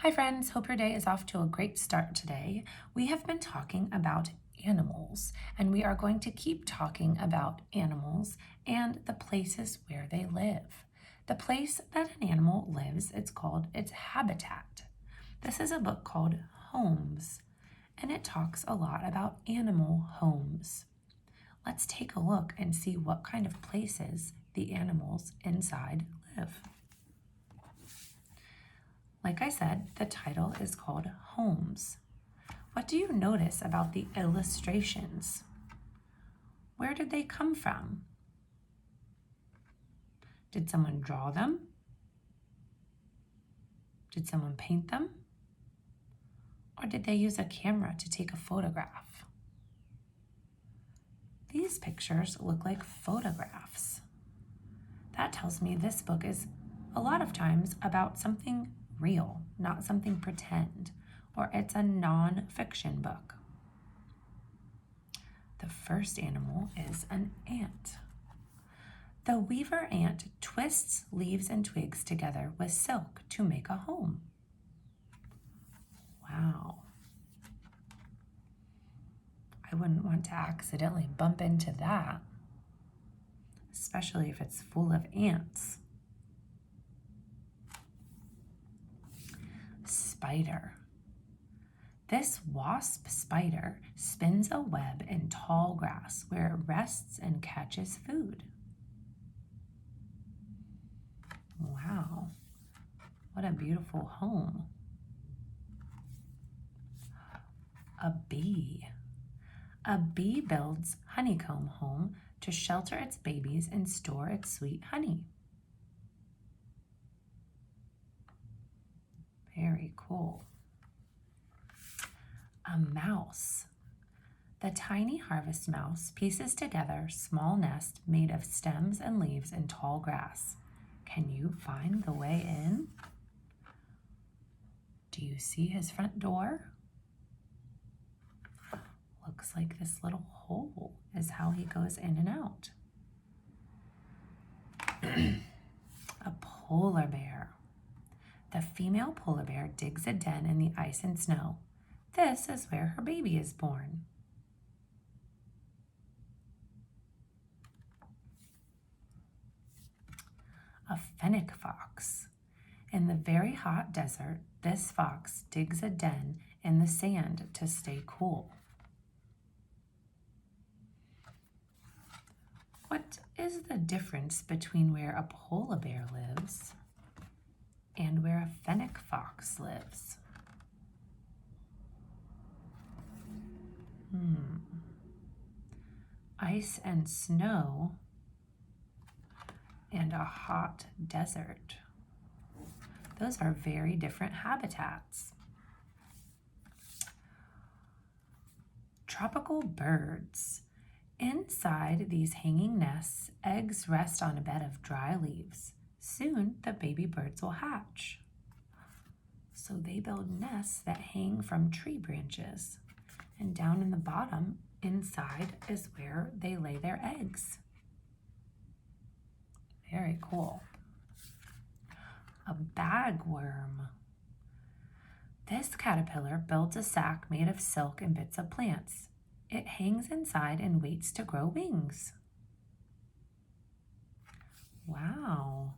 Hi friends, hope your day is off to a great start today. We have been talking about animals, and we are going to keep talking about animals and the places where they live. The place that an animal lives, it's called its habitat. This is a book called Homes, and it talks a lot about animal homes. Let's take a look and see what kind of places the animals inside live. Like I said, the title is called Homes. What do you notice about the illustrations? Where did they come from? Did someone draw them? Did someone paint them? Or did they use a camera to take a photograph? These pictures look like photographs. That tells me this book is a lot of times about something real, not something pretend, or it's a non-fiction book. The first animal is an ant. The weaver ant twists leaves and twigs together with silk to make a home. Wow. I wouldn't want to accidentally bump into that, especially if it's full of ants. Spider. This wasp spider spins a web in tall grass where it rests and catches food. Wow, what a beautiful home. A bee. A bee builds honeycomb home to shelter its babies and store its sweet honey. Very cool. A mouse. The tiny harvest mouse pieces together small nest made of stems and leaves and tall grass. Can you find the way in? Do you see his front door? Looks like this little hole is how he goes in and out. A polar bear. The female polar bear digs a den in the ice and snow. This is where her baby is born. A fennec fox. In the very hot desert, this fox digs a den in the sand to stay cool. What is the difference between where a polar bear lives and where a fennec fox lives? Ice and snow and a hot desert. Those are very different habitats. Tropical birds. Inside these hanging nests, eggs rest on a bed of dry leaves. Soon, the baby birds will hatch. So they build nests that hang from tree branches. And down in the bottom, inside, is where they lay their eggs. Very cool. A bagworm. This caterpillar builds a sack made of silk and bits of plants. It hangs inside and waits to grow wings. Wow,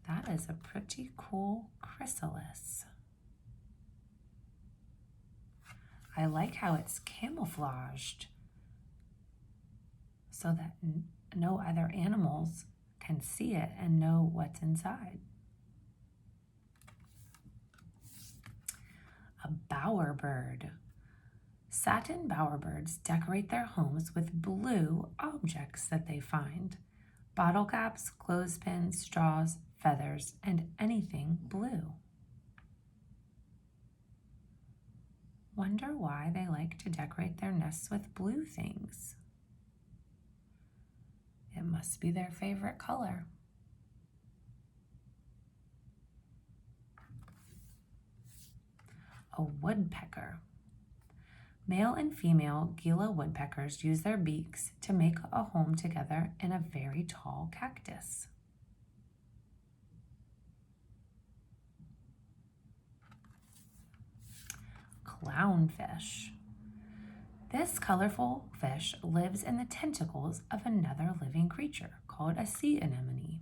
that is a pretty cool chrysalis. I like how it's camouflaged so that no other animals can see it and know what's inside. A bowerbird. Satin bowerbirds decorate their homes with blue objects that they find. Bottle caps, clothespins, straws, feathers, and anything blue. Wonder why they like to decorate their nests with blue things. It must be their favorite color. A woodpecker. Male and female Gila woodpeckers use their beaks to make a home together in a very tall cactus. clownfish. This colorful fish lives in the tentacles of another living creature called a sea anemone.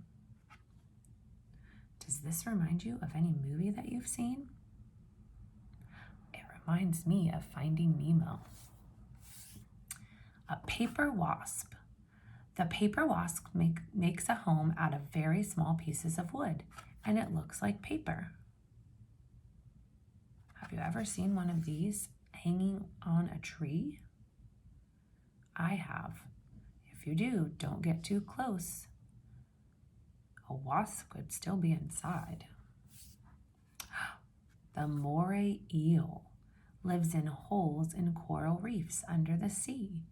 Does this remind you of any movie that you've seen? It reminds me of Finding Nemo. A paper wasp. The paper wasp makes a home out of very small pieces of wood, and it looks like paper. Have you ever seen one of these hanging on a tree? I have. If you do, don't get too close. A wasp could still be inside. The moray eel lives in holes in coral reefs under the sea.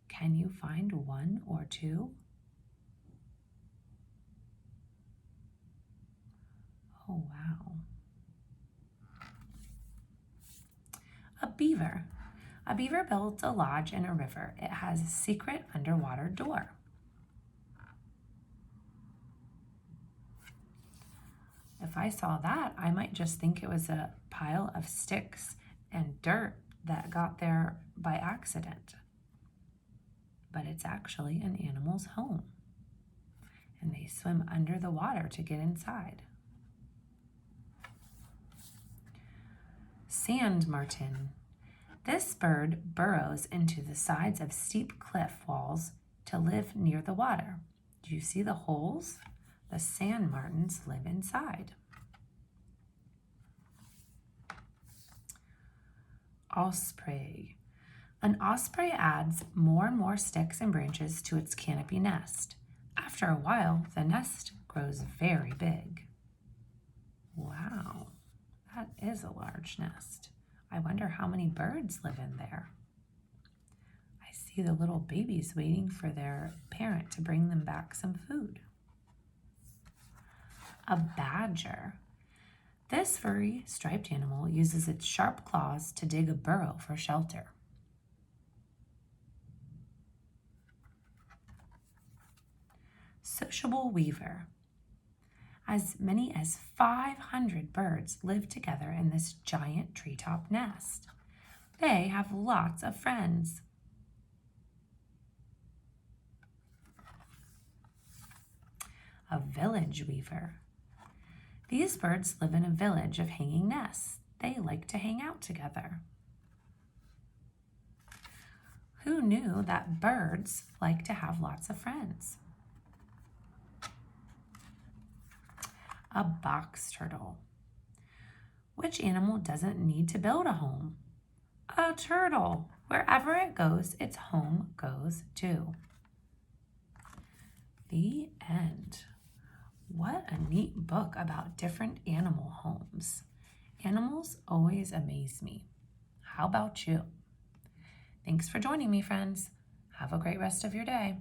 Can you find one or two? Oh, wow. A beaver. A beaver builds a lodge in a river. It has a secret underwater door. If I saw that, I might just think it was a pile of sticks and dirt that got there by accident. But it's actually an animal's home. And they swim under the water to get inside. Sand martin. This bird burrows into the sides of steep cliff walls to live near the water. Do you see the holes? The sand martins live inside. Osprey. An osprey adds more and more sticks and branches to its canopy nest. After a while, the nest grows very big. Wow, that is a large nest. I wonder how many birds live in there. I see the little babies waiting for their parent to bring them back some food. A badger. This furry, striped animal uses its sharp claws to dig a burrow for shelter. Sociable weaver. As many as 500 birds live together in this giant treetop nest. They have lots of friends. A village weaver. These birds live in a village of hanging nests. They like to hang out together. Who knew that birds like to have lots of friends? A box turtle. Which animal doesn't need to build a home? A turtle. Wherever it goes, its home goes too. The end. What a neat book about different animal homes. Animals always amaze me. How about you? Thanks for joining me, friends. Have a great rest of your day.